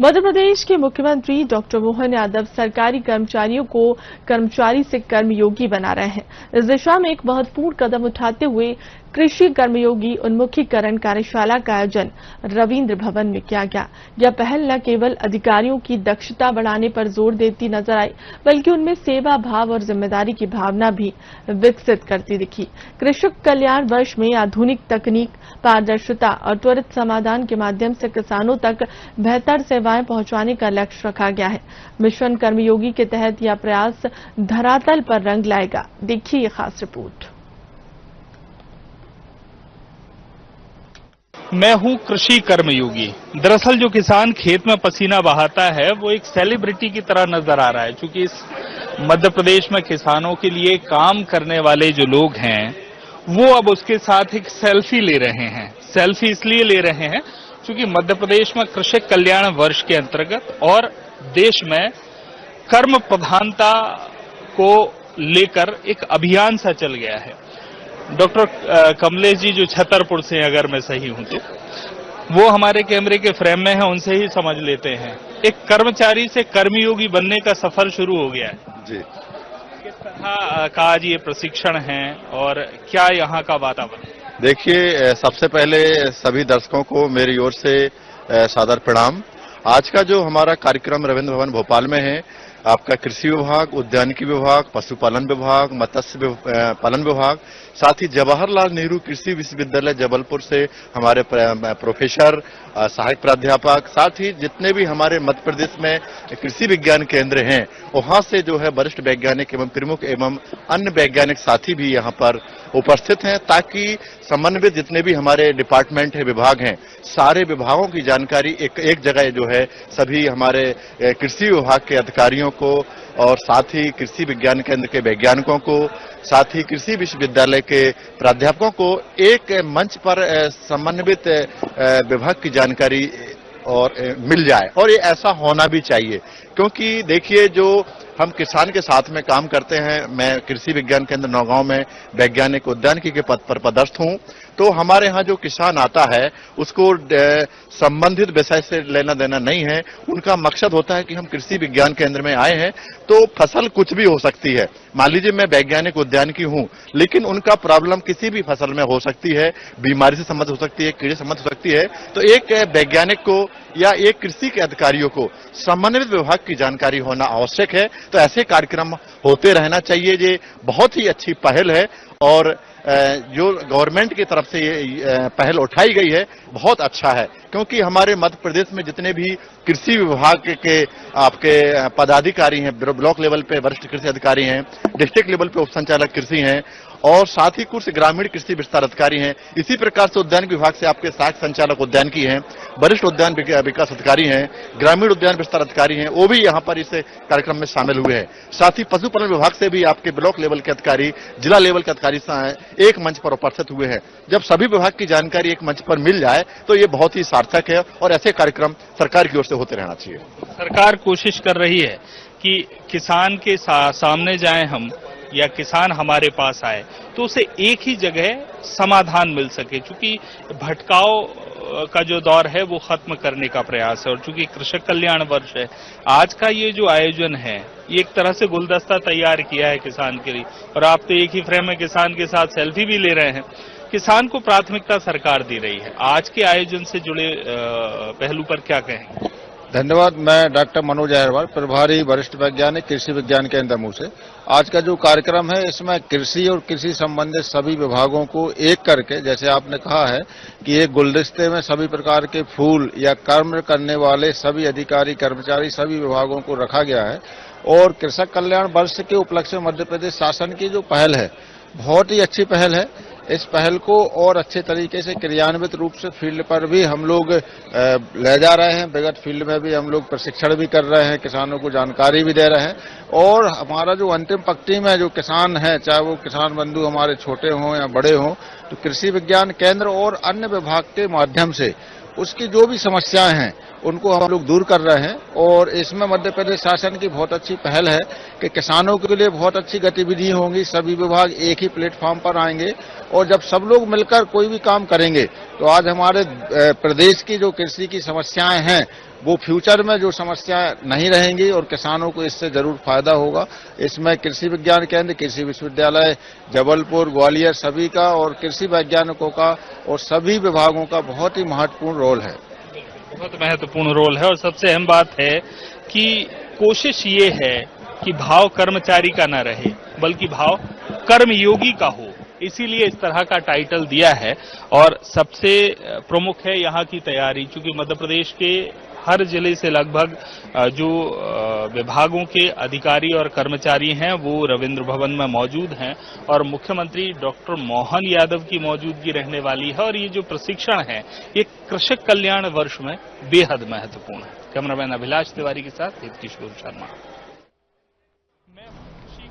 मध्य प्रदेश के मुख्यमंत्री डॉक्टर मोहन यादव सरकारी कर्मचारियों को कर्मचारी से कर्मयोगी बना रहे हैं। इस दिशा में एक महत्वपूर्ण कदम उठाते हुए कृषि कर्मयोगी उन्मुखीकरण कार्यशाला का आयोजन रविंद्र भवन में किया गया। यह पहल न केवल अधिकारियों की दक्षता बढ़ाने पर जोर देती नजर आई, बल्कि उनमें सेवा भाव और जिम्मेदारी की भावना भी विकसित करती दिखी। कृषक कल्याण वर्ष में आधुनिक तकनीक, पारदर्शिता और त्वरित समाधान के माध्यम से किसानों तक बेहतर सेवाएं पहुंचाने का लक्ष्य रखा गया है। मिशन कर्मयोगी के तहत यह प्रयास धरातल पर रंग लाएगा। देखिए ये खास रिपोर्ट। मैं हूं कृषि कर्मयोगी। दरअसल जो किसान खेत में पसीना बहाता है वो एक सेलिब्रिटी की तरह नजर आ रहा है, क्योंकि इस मध्य प्रदेश में किसानों के लिए काम करने वाले जो लोग हैं वो अब उसके साथ एक सेल्फी ले रहे हैं। सेल्फी इसलिए ले रहे हैं क्योंकि मध्य प्रदेश में कृषि कल्याण वर्ष के अंतर्गत और देश में कर्म प्रधानता को लेकर एक अभियान सा चल गया है। डॉक्टर कमलेश जी जो छतरपुर से, अगर मैं सही हूं तो वो हमारे कैमरे के फ्रेम में है, उनसे ही समझ लेते हैं। एक कर्मचारी से कर्मयोगी बनने का सफर शुरू हो गया है जी। किस तरह का आज ये प्रशिक्षण है और क्या यहाँ का वातावरण? देखिए, सबसे पहले सभी दर्शकों को मेरी ओर से सादर प्रणाम। आज का जो हमारा कार्यक्रम रविंद्र भवन भोपाल में है, आपका कृषि विभाग, उद्यानिकी विभाग, पशुपालन विभाग, मत्स्य पालन विभाग, साथ ही जवाहरलाल नेहरू कृषि विश्वविद्यालय जबलपुर से हमारे प्रोफेसर, सहायक प्राध्यापक, साथ ही जितने भी हमारे मध्य प्रदेश में कृषि विज्ञान केंद्र हैं, वहां से जो है वरिष्ठ वैज्ञानिक एवं प्रमुख एवं अन्य वैज्ञानिक साथी भी यहां पर उपस्थित हैं, ताकि समन्वित जितने भी हमारे डिपार्टमेंट है, विभाग हैं, सारे विभागों की जानकारी एक जगह जो है सभी हमारे कृषि विभाग के अधिकारियों को और साथ ही कृषि विज्ञान केंद्र के वैज्ञानिकों को, साथ ही कृषि विश्वविद्यालय के प्राध्यापकों को एक मंच पर समन्वित विभाग की जानकारी और मिल जाए। और ये ऐसा होना भी चाहिए, क्योंकि देखिए जो हम किसान के साथ में काम करते हैं, मैं कृषि विज्ञान केंद्र नौगांव में वैज्ञानिक उद्यानिकी के पद पर पदस्थ हूं, तो हमारे यहाँ जो किसान आता है उसको संबंधित विषय से लेना देना नहीं है। उनका मकसद होता है कि हम कृषि विज्ञान केंद्र में आए हैं तो फसल कुछ भी हो सकती है। मान लीजिए मैं वैज्ञानिक उद्यानिकी हूं, लेकिन उनका प्रॉब्लम किसी भी फसल में हो सकती है, बीमारी से संबंधित हो सकती है, कीड़े से संबंधित हो सकती है। तो एक वैज्ञानिक को या एक कृषि के अधिकारियों को समन्वित विभाग की जानकारी होना आवश्यक है। तो ऐसे कार्यक्रम होते रहना चाहिए। ये बहुत ही अच्छी पहल है और जो गवर्नमेंट की तरफ से ये पहल उठाई गई है बहुत अच्छा है, क्योंकि हमारे मध्य प्रदेश में जितने भी कृषि विभाग के आपके पदाधिकारी हैं, ब्लॉक लेवल पे वरिष्ठ कृषि अधिकारी हैं, डिस्ट्रिक्ट लेवल पे उप संचालक कृषि हैं और साथ ही कुछ ग्रामीण कृषि विस्तार अधिकारी हैं। इसी प्रकार से उद्यान विभाग से आपके सहायक संचालक उद्यानिकी हैं, वरिष्ठ उद्यान विकास अधिकारी हैं, ग्रामीण उद्यान विस्तार अधिकारी हैं, वो भी यहाँ पर इस कार्यक्रम में शामिल हुए हैं। साथ ही पशुपालन विभाग से भी आपके ब्लॉक लेवल के अधिकारी, जिला लेवल के अधिकारी एक मंच पर उपस्थित हुए हैं। जब सभी विभाग की जानकारी एक मंच पर मिल जाए तो ये बहुत ही सार्थक है और ऐसे कार्यक्रम सरकार की ओर से होते रहना चाहिए। सरकार कोशिश कर रही है कि किसान के सामने जाएं हम, या किसान हमारे पास आए तो उसे एक ही जगह समाधान मिल सके, क्योंकि भटकाव का जो दौर है वो खत्म करने का प्रयास है। और चूंकि कृषक कल्याण वर्ष है, आज का ये जो आयोजन है ये एक तरह से गुलदस्ता तैयार किया है किसान के लिए। और आप तो एक ही फ्रेम में किसान के साथ सेल्फी भी ले रहे हैं। किसान को प्राथमिकता सरकार दे रही है। आज के आयोजन से जुड़े पहलू पर क्या कहेंगे? धन्यवाद। मैं डॉक्टर मनोज अहरवाल, प्रभारी वरिष्ठ वैज्ञानिक कृषि विज्ञान केंद्र दमोह से। आज का जो कार्यक्रम है इसमें कृषि और कृषि संबंधित सभी विभागों को एक करके, जैसे आपने कहा है कि एक गुलदस्ते में सभी प्रकार के फूल या कर्म करने वाले सभी अधिकारी कर्मचारी सभी विभागों को रखा गया है। और कृषक कल्याण वर्ष के उपलक्ष्य में मध्य प्रदेश शासन की जो पहल है बहुत ही अच्छी पहल है। इस पहल को और अच्छे तरीके से क्रियान्वित रूप से फील्ड पर भी हम लोग ले जा रहे हैं। विगत फील्ड में भी हम लोग प्रशिक्षण भी कर रहे हैं, किसानों को जानकारी भी दे रहे हैं। और हमारा जो अंतिम पंक्ति में जो किसान है, चाहे वो किसान बंधु हमारे छोटे हों या बड़े हों, तो कृषि विज्ञान केंद्र और अन्य विभाग के माध्यम से उसकी जो भी समस्याएं हैं उनको हम लोग दूर कर रहे हैं। और इसमें मध्य प्रदेश शासन की बहुत अच्छी पहल है कि किसानों के लिए बहुत अच्छी गतिविधि होंगी। सभी विभाग एक ही प्लेटफॉर्म पर आएंगे और जब सब लोग मिलकर कोई भी काम करेंगे तो आज हमारे प्रदेश की जो कृषि की समस्याएं हैं वो फ्यूचर में जो समस्याएं नहीं रहेंगी और किसानों को इससे जरूर फायदा होगा। इसमें कृषि विज्ञान केंद्र, कृषि विश्वविद्यालय जबलपुर, ग्वालियर सभी का और कृषि वैज्ञानिकों का और सभी विभागों का बहुत ही महत्वपूर्ण रोल है। बहुत महत्वपूर्ण रोल है और सबसे अहम बात है कि कोशिश ये है कि भाव कर्मचारी का न रहे बल्कि भाव कर्मयोगी का हो, इसीलिए इस तरह का टाइटल दिया है। और सबसे प्रमुख है यहाँ की तैयारी, क्योंकि मध्य प्रदेश के हर जिले से लगभग जो विभागों के अधिकारी और कर्मचारी हैं वो रविंद्र भवन में मौजूद हैं और मुख्यमंत्री डॉक्टर मोहन यादव की मौजूदगी रहने वाली है। और ये जो प्रशिक्षण है ये कृषक कल्याण वर्ष में बेहद महत्वपूर्ण है। कैमरामैन अभिलाष तिवारी के साथ हित किशोर शर्मा।